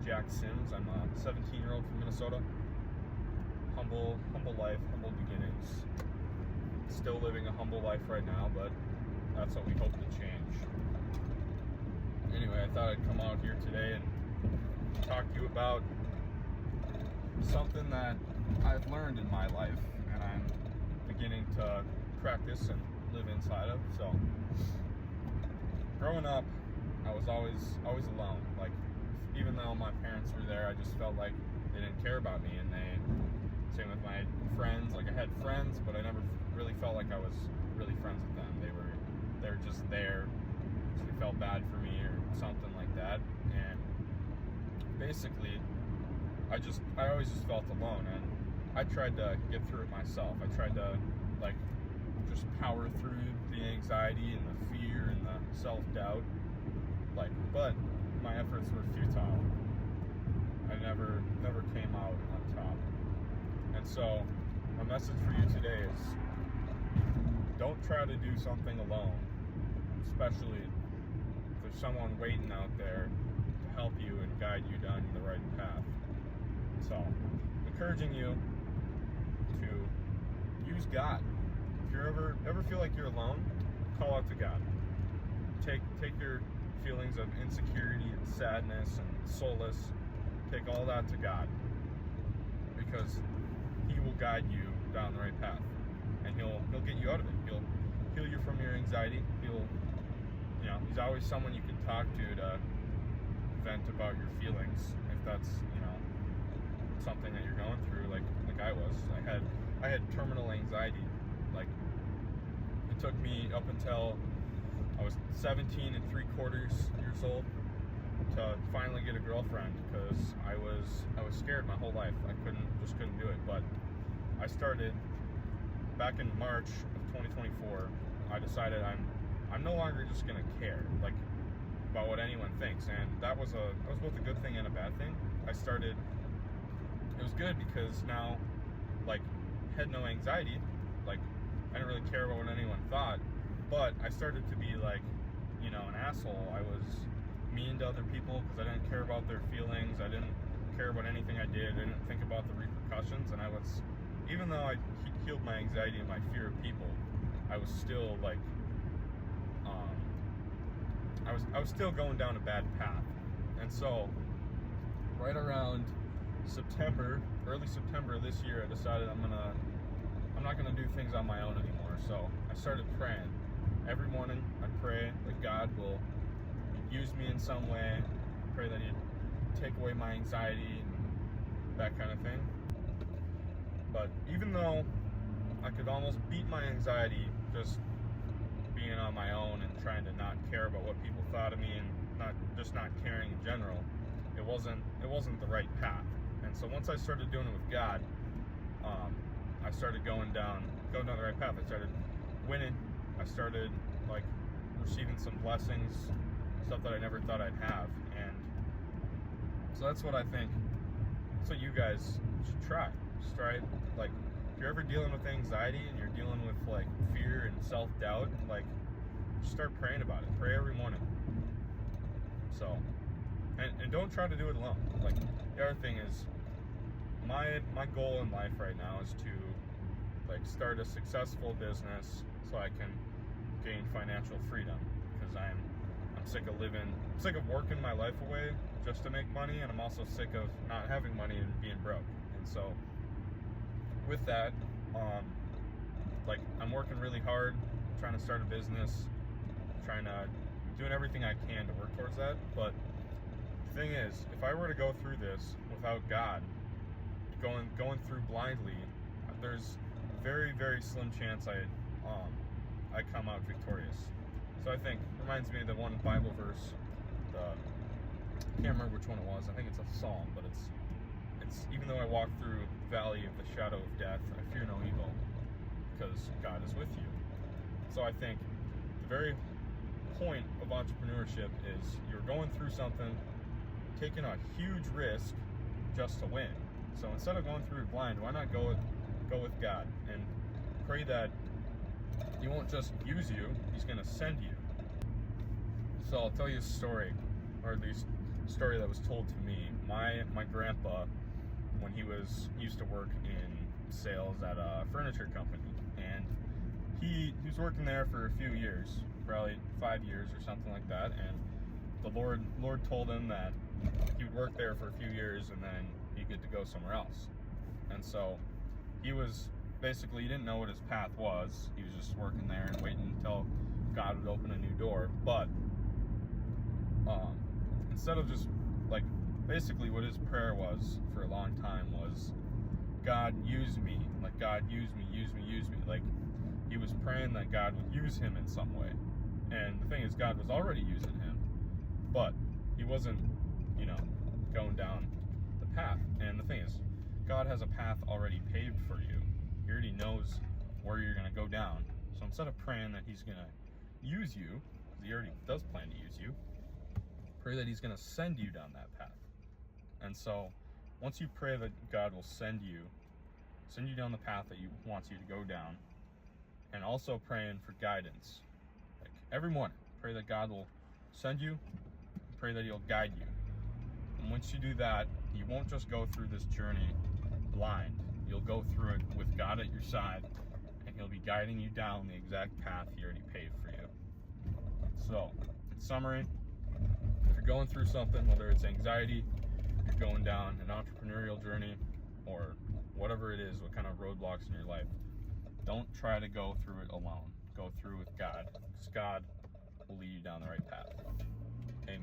Jack Sims. I'm a 17-year-old from Minnesota. Humble life, humble beginnings. Still living a humble life right now, but that's what we hope to change. Anyway, I thought I'd come out here today and talk to you about something that I've learned in my life and I'm beginning to practice and live inside of. So, growing up, I was always alone. Like, even though my parents were there, I just felt like they didn't care about me. And same with my friends. Like, I had friends, but I never really felt like I was really friends with them. They were just there. So they felt bad for me or something like that. And basically, I always just felt alone, and I tried to get through it myself. I tried to just power through the anxiety and the fear and the self-doubt. But my efforts were futile. I never came out on top. And so my message for you today is, don't try to do something alone, especially if there's someone waiting out there to help you and guide you down the right path. So, encouraging you to use God. If you ever feel like you're alone, call out to God. Take your feelings of insecurity and sadness and solace, take all that to God, because He will guide you down the right path, and He'll get you out of it. He'll heal you from your anxiety. He's always someone you can talk to vent about your feelings, if that's something that you're going through, like I was. I had terminal anxiety. Like, it took me up until I was 17 3/4 years old to finally get a girlfriend, because I was scared my whole life. I couldn't do it. But I started back in March of 2024. I decided I'm no longer just gonna care about what anyone thinks, and that was both a good thing and a bad thing. It was good because now, I had no anxiety. I didn't really care about what anyone thought, but I started to be an asshole. I was mean to other people because I didn't care about their feelings. I didn't care about anything I did. I didn't think about the repercussions, and even though I healed my anxiety and my fear of people, I was still I was still going down a bad path. And so right around early September this year, I decided I'm not gonna do things on my own anymore. So I started praying. Every morning I pray that God will use me in some way. Pray that He'd take away my anxiety and that kind of thing. But even though I could almost beat my anxiety just being on my own and trying to not care about what people thought of me and not caring in general, it wasn't the right path. And so once I started doing it with God, I started going down the right path. I started winning. I started receiving some blessings, stuff that I never thought I'd have. And so that's what I think. That's what you guys should try. Just try it. If you're ever dealing with anxiety and you're dealing with fear and self-doubt, just start praying about it. Pray every morning. So, and don't try to do it alone. The other thing is, my goal in life right now is to start a successful business so I can gain financial freedom, because I'm sick of working my life away just to make money, and I'm also sick of not having money and being broke. And so with that, I'm working really hard, trying to start a business, doing everything I can to work towards that. But the thing is, if I were to go through this without God, going through blindly, there's very, very slim chance I come out victorious. So I think, reminds me of the one Bible verse, I can't remember which one it was. I think it's a psalm, but it's even though I walk through the valley of the shadow of death, I fear no evil, because God is with you. So I think the very point of entrepreneurship is you're going through something, taking a huge risk just to win. So instead of going through it blind, why not go with God and pray that He won't just use you, He's going to send you. So I'll tell you a story, or at least story that was told to me. My grandpa, when he used to work in sales at a furniture company, and he was working there for a few years, probably 5 years or something like that, and the Lord told him that he would work there for a few years and then he'd get to go somewhere else. And so he didn't know what his path was. He was just working there and waiting until God would open a new door. But instead of just basically what his prayer was for a long time was, God, use me. Like, God, use me. Like, he was praying that God would use him in some way. And the thing is, God was already using him, but he wasn't, going down the path. And the thing is, God has a path already paved for you. He already knows where you're going to go down. So instead of praying that he's going to use you, because he already does plan to use you, pray that he's going to send you down that path. And so once you pray that God will send you down the path that he wants you to go down, and also praying for guidance. Like, every morning, pray that God will send you, pray that he'll guide you. And once you do that, you won't just go through this journey blind. You'll go through it with God at your side, and he'll be guiding you down the exact path he already paved for you. So, in summary, if you're going through something, whether it's anxiety, you're going down an entrepreneurial journey, or whatever it is, what kind of roadblocks in your life, don't try to go through it alone. Go through with God, because God will lead you down the right path. Amen.